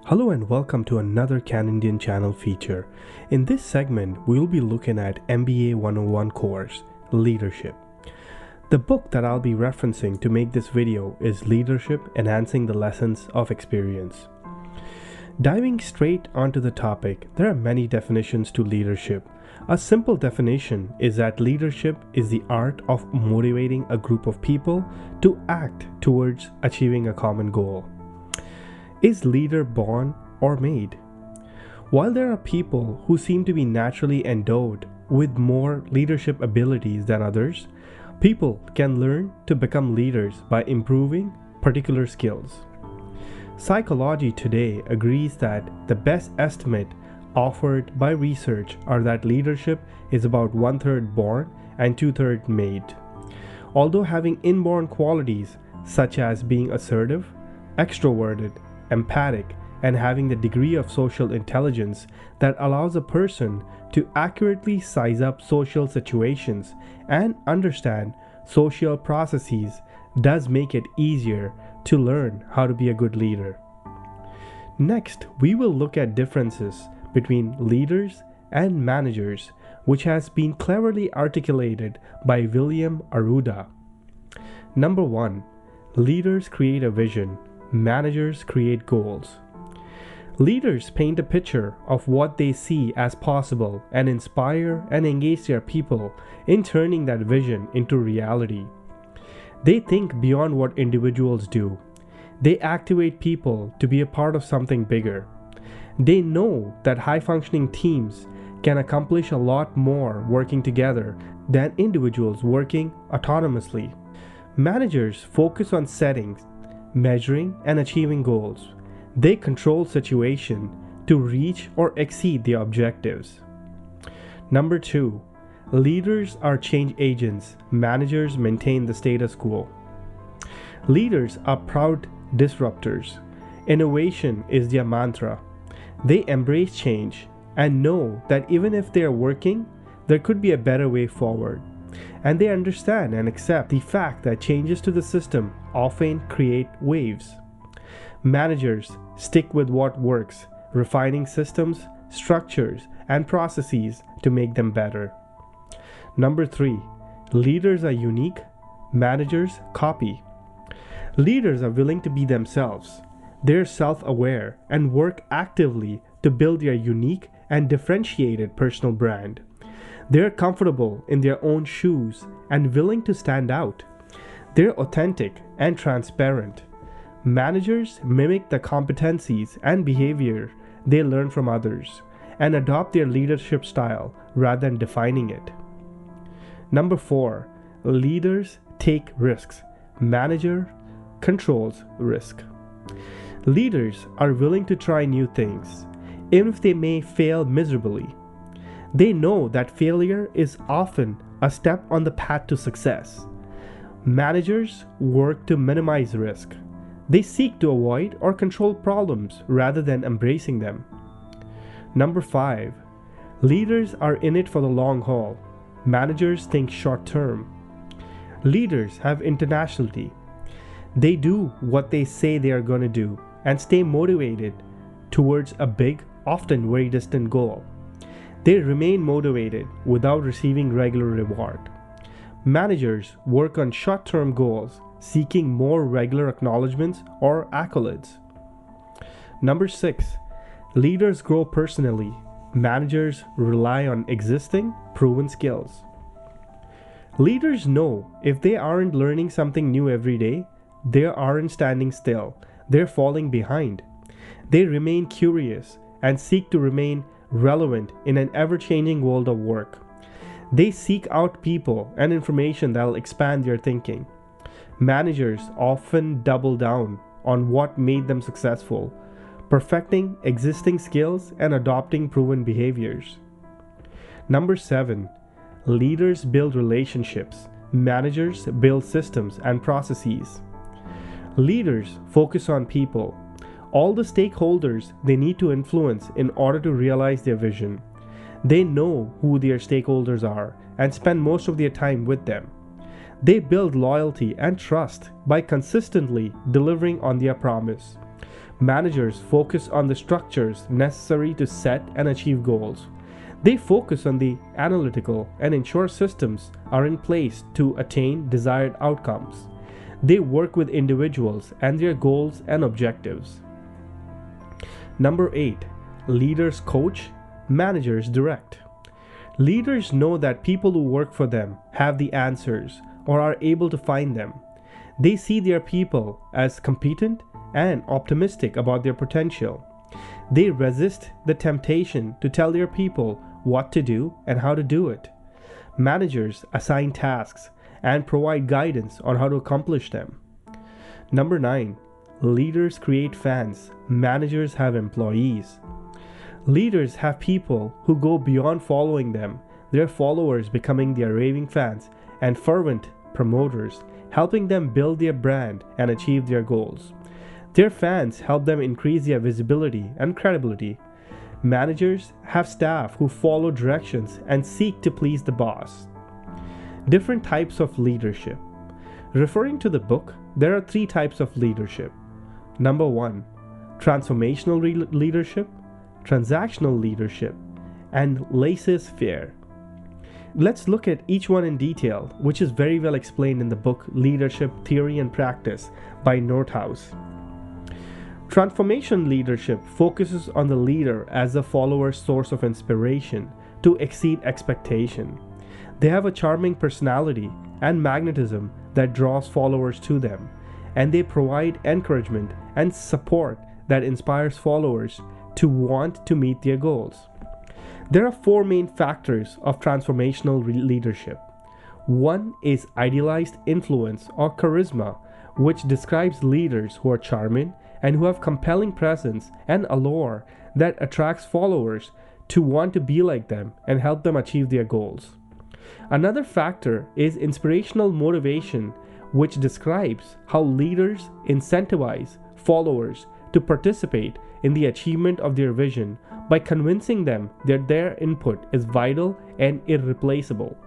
Hello and welcome to another CanIndian Channel Feature. In this segment, we will be looking at MBA 101 course, Leadership. The book that I'll be referencing to make this video is Leadership: Enhancing the Lessons of Experience. Diving straight onto the topic, there are many definitions to leadership. A simple definition is that leadership is the art of motivating a group of people to act towards achieving a common goal. Is leader born or made? While there are people who seem to be naturally endowed with more leadership abilities than others, people can learn to become leaders by improving particular skills. Psychology today agrees that the best estimate offered by research are that leadership is about 1/3 born and 2/3 made. Although having inborn qualities such as being assertive, extroverted, empathic, and having the degree of social intelligence that allows a person to accurately size up social situations and understand social processes does make it easier to learn how to be a good leader. Next, we will look at differences between leaders and managers, which has been cleverly articulated by William Arruda. Number 1. Leaders create a vision. Managers create goals. Leaders paint a picture of what they see as possible and inspire and engage their people in turning that vision into reality. They think beyond what individuals do. They activate people to be a part of something bigger. They know that high-functioning teams can accomplish a lot more working together than individuals working autonomously. Managers focus on settings, measuring and achieving goals. They control situation to reach or exceed their objectives. Number 2. Leaders are change agents. Managers maintain the status quo. Leaders are proud disruptors. Innovation is their mantra. They embrace change and know that even if they are working, there could be a better way forward. And they understand and accept the fact that changes to the system often create waves. Managers stick with what works, refining systems, structures, and processes to make them better. Number 3. Leaders are unique. Managers copy. Leaders are willing to be themselves. They're self-aware and work actively to build their unique and differentiated personal brand. They're comfortable in their own shoes and willing to stand out. They're authentic and transparent. Managers mimic the competencies and behavior they learn from others and adopt their leadership style rather than defining it. Number 4. Leaders take risks. Manager controls risk. Leaders are willing to try new things, even if they may fail miserably. They know that failure is often a step on the path to success. Managers work to minimize risk. They seek to avoid or control problems rather than embracing them. Number 5. Leaders are in it for the long haul. Managers think short term. Leaders have internationality. They do what they say they are going to do and stay motivated towards a big, often very distant goal. They remain motivated without receiving regular reward. Managers work on short-term goals, seeking more regular acknowledgments or accolades. Number 6. Leaders grow personally. Managers rely on existing, proven skills. Leaders know if they aren't learning something new every day, they aren't standing still, they're falling behind. They remain curious and seek to remain relevant in an ever-changing world of work. They seek out people and information that will expand their thinking. Managers often double down on what made them successful, perfecting existing skills and adopting proven behaviors. Number 7. Leaders build relationships. Managers build systems and processes. Leaders focus on people, all the stakeholders they need to influence in order to realize their vision. They know who their stakeholders are and spend most of their time with them. They build loyalty and trust by consistently delivering on their promise. Managers focus on the structures necessary to set and achieve goals. They focus on the analytical and ensure systems are in place to attain desired outcomes. They work with individuals and their goals and objectives. Number 8. Leaders coach, managers direct. Leaders know that people who work for them have the answers or are able to find them. They see their people as competent and optimistic about their potential. They resist the temptation to tell their people what to do and how to do it. Managers assign tasks and provide guidance on how to accomplish them. Number 9. Leaders create fans, managers have employees. Leaders have people who go beyond following them, their followers becoming their raving fans and fervent promoters, helping them build their brand and achieve their goals. Their fans help them increase their visibility and credibility. Managers have staff who follow directions and seek to please the boss. Different types of leadership. Referring to the book, there are 3 types of leadership. Number 1, transformational leadership, transactional leadership, and laissez-faire. Let's look at each one in detail, which is very well explained in the book Leadership Theory and Practice by Nordhaus. Transformation leadership focuses on the leader as the follower's source of inspiration to exceed expectation. They have a charming personality and magnetism that draws followers to them, and they provide encouragement and support that inspires followers to want to meet their goals. There are 4 main factors of transformational leadership. 1 is idealized influence or charisma, which describes leaders who are charming and who have compelling presence and allure that attracts followers to want to be like them and help them achieve their goals. Another factor is inspirational motivation, which describes how leaders incentivize followers to participate in the achievement of their vision by convincing them that their input is vital and irreplaceable.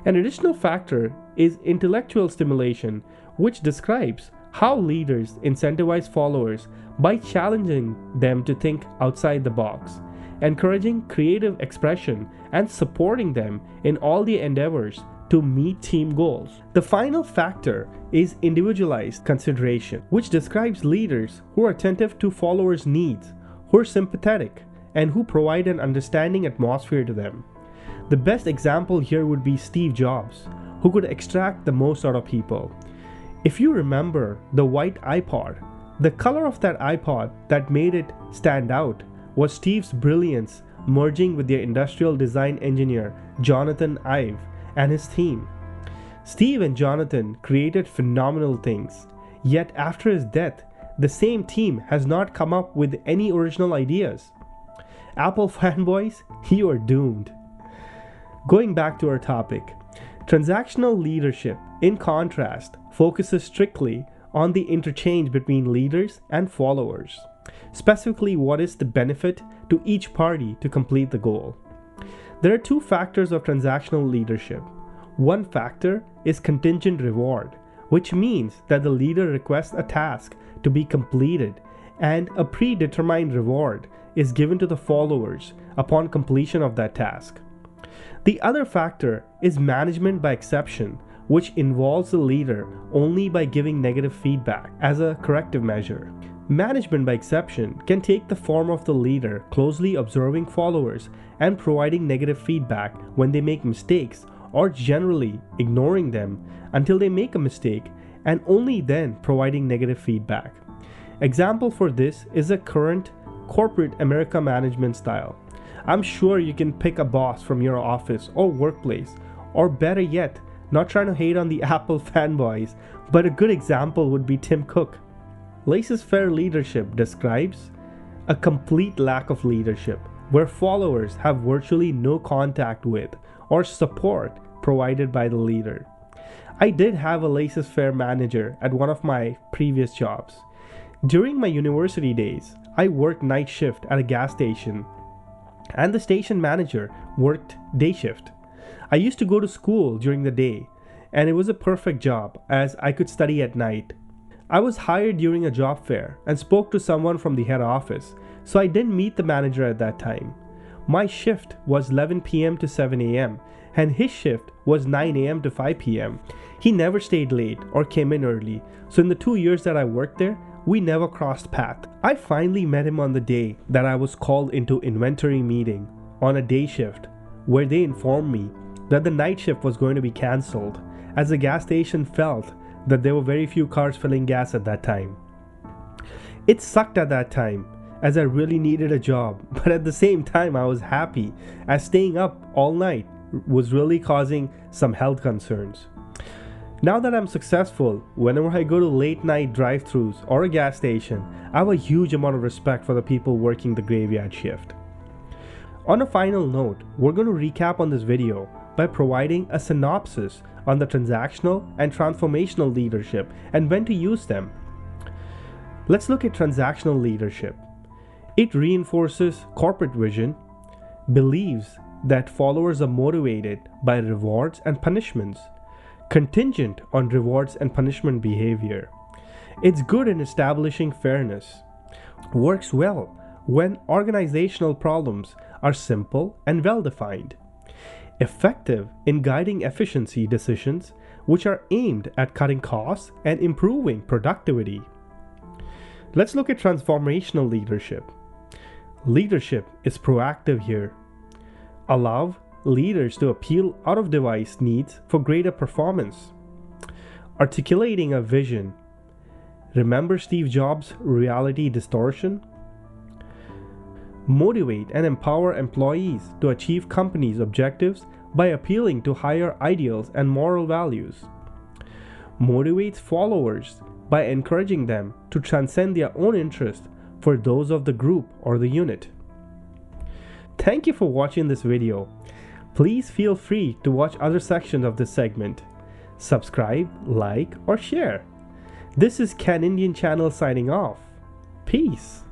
An additional factor is intellectual stimulation, which describes how leaders incentivize followers by challenging them to think outside the box, encouraging creative expression, and supporting them in all their endeavors to meet team goals. The final factor is individualized consideration, which describes leaders who are attentive to followers' needs, who are sympathetic, and who provide an understanding atmosphere to them. The best example here would be Steve Jobs, who could extract the most out of people. If you remember the white iPod, the color of that iPod that made it stand out was Steve's brilliance merging with their industrial design engineer Jonathan Ive and his team. Steve and Jonathan created phenomenal things, yet after his death, the same team has not come up with any original ideas. Apple fanboys, you are doomed. Going back to our topic, transactional leadership, in contrast, focuses strictly on the interchange between leaders and followers. Specifically, what is the benefit to each party to complete the goal? There are 2 factors of transactional leadership. One factor is contingent reward, which means that the leader requests a task to be completed and a predetermined reward is given to the followers upon completion of that task. The other factor is management by exception, which involves the leader only by giving negative feedback as a corrective measure. Management by exception can take the form of the leader closely observing followers and providing negative feedback when they make mistakes, or generally ignoring them until they make a mistake and only then providing negative feedback. Example for this is a current corporate America management style. I'm sure you can pick a boss from your office or workplace, or better yet, not trying to hate on the Apple fanboys, but a good example would be Tim Cook. Laissez-faire leadership describes a complete lack of leadership, where followers have virtually no contact with or support provided by the leader. I did have a laissez-faire manager at one of my previous jobs. During my university days, I worked night shift at a gas station, and the station manager worked day shift. I used to go to school during the day, and it was a perfect job as I could study at night. I was hired during a job fair and spoke to someone from the head office, so I didn't meet the manager at that time. My shift was 11 p.m. to 7 a.m. and his shift was 9 a.m. to 5 p.m. He never stayed late or came in early, so in the 2 years that I worked there, we never crossed paths. I finally met him on the day that I was called into inventory meeting on a day shift, where they informed me that the night shift was going to be cancelled, as the gas station felt that there were very few cars filling gas at that time. It sucked at that time, as I really needed a job, but at the same time I was happy, as staying up all night was really causing some health concerns. Now that I'm successful, whenever I go to late night drive-thrus or a gas station, I have a huge amount of respect for the people working the graveyard shift. On a final note, we're going to recap on this video by providing a synopsis on the transactional and transformational leadership and when to use them. Let's look at transactional leadership. It reinforces corporate vision, believes that followers are motivated by rewards and punishments, contingent on rewards and punishment behavior. It's good in establishing fairness, works well when organizational problems are simple and well-defined, effective in guiding efficiency decisions which are aimed at cutting costs and improving productivity. Let's look at transformational leadership. Leadership is proactive here. Allow leaders to appeal out-of-device needs for greater performance. Articulating a vision. Remember Steve Jobs' reality distortion? Motivate and empower employees to achieve companies' objectives by appealing to higher ideals and moral values. Motivates followers by encouraging them to transcend their own interests for those of the group or the unit. Thank you for watching this video. Please feel free to watch other sections of this segment. Subscribe, like, or share. This is CanIndian Channel signing off. Peace.